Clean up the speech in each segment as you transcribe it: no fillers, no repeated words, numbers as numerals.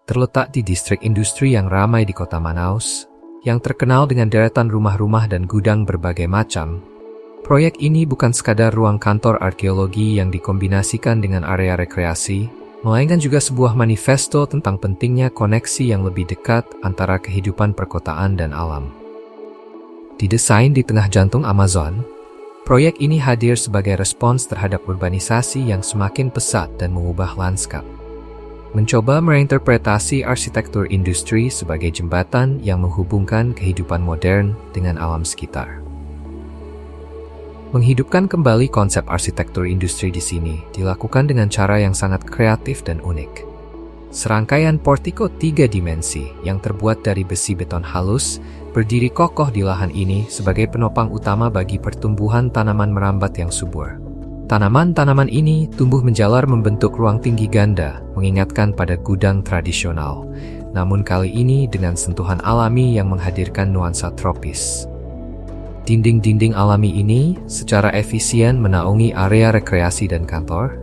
terletak di distrik industri yang ramai di kota Manaus, yang terkenal dengan deretan rumah-rumah dan gudang berbagai macam. Proyek ini bukan sekadar ruang kantor arkeologi yang dikombinasikan dengan area rekreasi, melainkan juga sebuah manifesto tentang pentingnya koneksi yang lebih dekat antara kehidupan perkotaan dan alam. Didesain di tengah jantung Amazon, proyek ini hadir sebagai respons terhadap urbanisasi yang semakin pesat dan mengubah lanskap. Mencoba mereinterpretasi arsitektur industri sebagai jembatan yang menghubungkan kehidupan modern dengan alam sekitar. Menghidupkan kembali konsep arsitektur industri di sini dilakukan dengan cara yang sangat kreatif dan unik. Serangkaian portiko 3 dimensi yang terbuat dari besi beton halus berdiri kokoh di lahan ini sebagai penopang utama bagi pertumbuhan tanaman merambat yang subur. Tanaman-tanaman ini tumbuh menjalar membentuk ruang tinggi ganda, mengingatkan pada gudang tradisional, namun kali ini dengan sentuhan alami yang menghadirkan nuansa tropis. Dinding-dinding alami ini secara efisien menaungi area rekreasi dan kantor,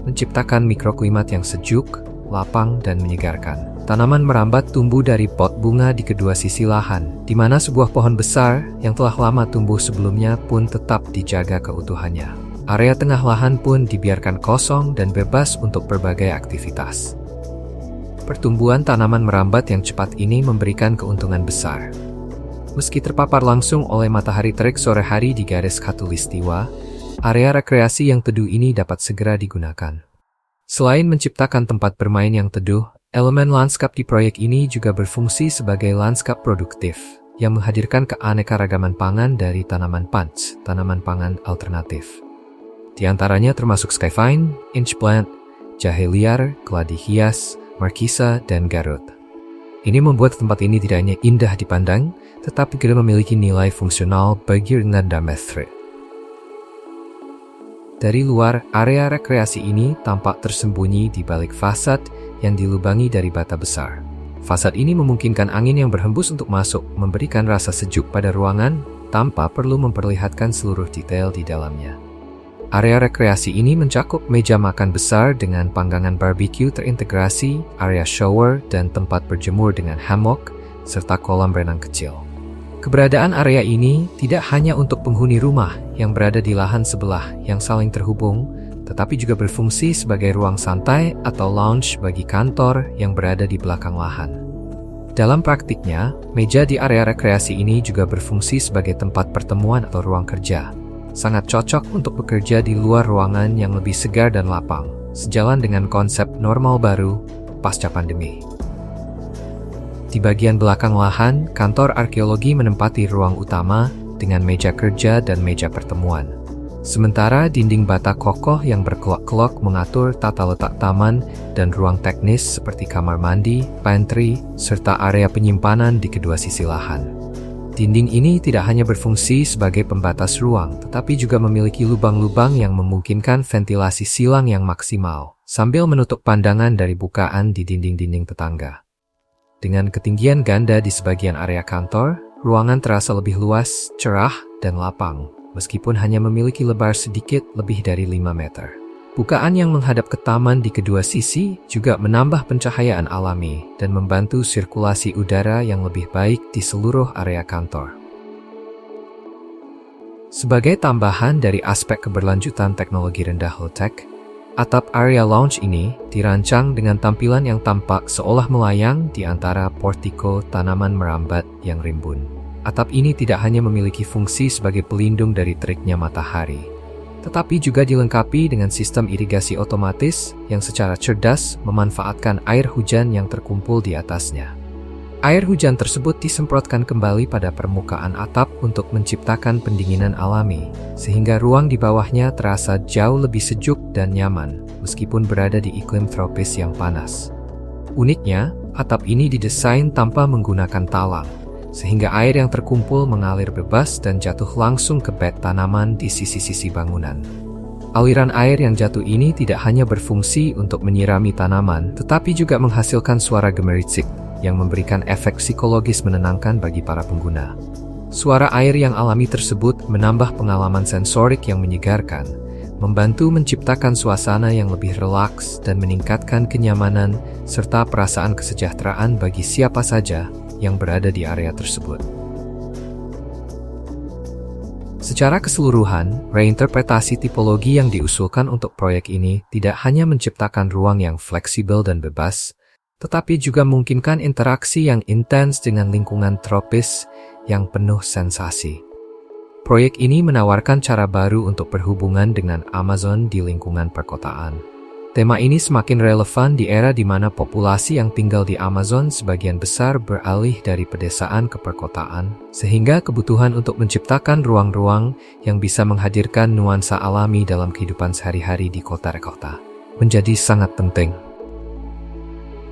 menciptakan mikroklimat yang sejuk, lapang, dan menyegarkan. Tanaman merambat tumbuh dari pot bunga di kedua sisi lahan, di mana sebuah pohon besar yang telah lama tumbuh sebelumnya pun tetap dijaga keutuhannya. Area tengah lahan pun dibiarkan kosong dan bebas untuk berbagai aktivitas. Pertumbuhan tanaman merambat yang cepat ini memberikan keuntungan besar. Meski terpapar langsung oleh matahari terik sore hari di garis khatulistiwa, area rekreasi yang teduh ini dapat segera digunakan. Selain menciptakan tempat bermain yang teduh, elemen lanskap di proyek ini juga berfungsi sebagai lanskap produktif, yang menghadirkan keanekaragaman pangan dari tanaman punch, tanaman pangan alternatif. Di antaranya termasuk skyvine, inchplant, jahe liar, keladi hias, markisa, dan garut. Ini membuat tempat ini tidak hanya indah dipandang, tetapi juga memiliki nilai fungsional bagi Ngadamethre. Dari luar, area rekreasi ini tampak tersembunyi di balik fasad yang dilubangi dari bata besar. Fasad ini memungkinkan angin yang berhembus untuk masuk, memberikan rasa sejuk pada ruangan tanpa perlu memperlihatkan seluruh detail di dalamnya. Area rekreasi ini mencakup meja makan besar dengan panggangan barbecue terintegrasi, area shower, dan tempat berjemur dengan hammock, serta kolam renang kecil. Keberadaan area ini tidak hanya untuk penghuni rumah yang berada di lahan sebelah yang saling terhubung, tetapi juga berfungsi sebagai ruang santai atau lounge bagi kantor yang berada di belakang lahan. Dalam praktiknya, meja di area rekreasi ini juga berfungsi sebagai tempat pertemuan atau ruang kerja. Sangat cocok untuk bekerja di luar ruangan yang lebih segar dan lapang, sejalan dengan konsep normal baru pasca pandemi. Di bagian belakang lahan, kantor arkeologi menempati ruang utama dengan meja kerja dan meja pertemuan. Sementara dinding bata kokoh yang berkelok-kelok mengatur tata letak taman dan ruang teknis seperti kamar mandi, pantry, serta area penyimpanan di kedua sisi lahan. Dinding ini tidak hanya berfungsi sebagai pembatas ruang, tetapi juga memiliki lubang-lubang yang memungkinkan ventilasi silang yang maksimal, sambil menutup pandangan dari bukaan di dinding-dinding tetangga. Dengan ketinggian ganda di sebagian area kantor, ruangan terasa lebih luas, cerah, dan lapang, meskipun hanya memiliki lebar sedikit lebih dari 5 meter. Bukaan yang menghadap ke taman di kedua sisi juga menambah pencahayaan alami dan membantu sirkulasi udara yang lebih baik di seluruh area kantor. Sebagai tambahan dari aspek keberlanjutan teknologi rendah low-tech, atap area lounge ini dirancang dengan tampilan yang tampak seolah melayang di antara portiko tanaman merambat yang rimbun. Atap ini tidak hanya memiliki fungsi sebagai pelindung dari teriknya matahari, tetapi juga dilengkapi dengan sistem irigasi otomatis yang secara cerdas memanfaatkan air hujan yang terkumpul di atasnya. Air hujan tersebut disemprotkan kembali pada permukaan atap untuk menciptakan pendinginan alami, sehingga ruang di bawahnya terasa jauh lebih sejuk dan nyaman, meskipun berada di iklim tropis yang panas. Uniknya, atap ini didesain tanpa menggunakan talang, sehingga air yang terkumpul mengalir bebas dan jatuh langsung ke bed tanaman di sisi-sisi bangunan. Aliran air yang jatuh ini tidak hanya berfungsi untuk menyirami tanaman, tetapi juga menghasilkan suara gemericik yang memberikan efek psikologis menenangkan bagi para pengguna. Suara air yang alami tersebut menambah pengalaman sensorik yang menyegarkan, membantu menciptakan suasana yang lebih relaks dan meningkatkan kenyamanan serta perasaan kesejahteraan bagi siapa saja yang berada di area tersebut. Secara keseluruhan, reinterpretasi tipologi yang diusulkan untuk proyek ini tidak hanya menciptakan ruang yang fleksibel dan bebas, tetapi juga memungkinkan interaksi yang intens dengan lingkungan tropis yang penuh sensasi. Proyek ini menawarkan cara baru untuk berhubungan dengan Amazon di lingkungan perkotaan. Tema ini semakin relevan di era di mana populasi yang tinggal di Amazon sebagian besar beralih dari pedesaan ke perkotaan, sehingga kebutuhan untuk menciptakan ruang-ruang yang bisa menghadirkan nuansa alami dalam kehidupan sehari-hari di kota-kota menjadi sangat penting.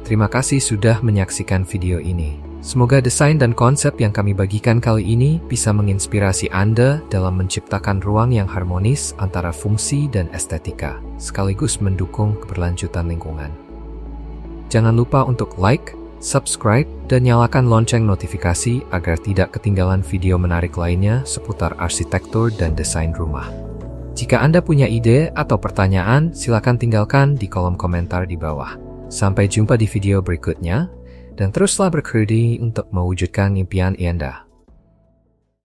Terima kasih sudah menyaksikan video ini. Semoga desain dan konsep yang kami bagikan kali ini bisa menginspirasi Anda dalam menciptakan ruang yang harmonis antara fungsi dan estetika, sekaligus mendukung keberlanjutan lingkungan. Jangan lupa untuk like, subscribe, dan nyalakan lonceng notifikasi agar tidak ketinggalan video menarik lainnya seputar arsitektur dan desain rumah. Jika Anda punya ide atau pertanyaan, silakan tinggalkan di kolom komentar di bawah. Sampai jumpa di video berikutnya, dan teruslah berkreasi untuk mewujudkan impian Anda.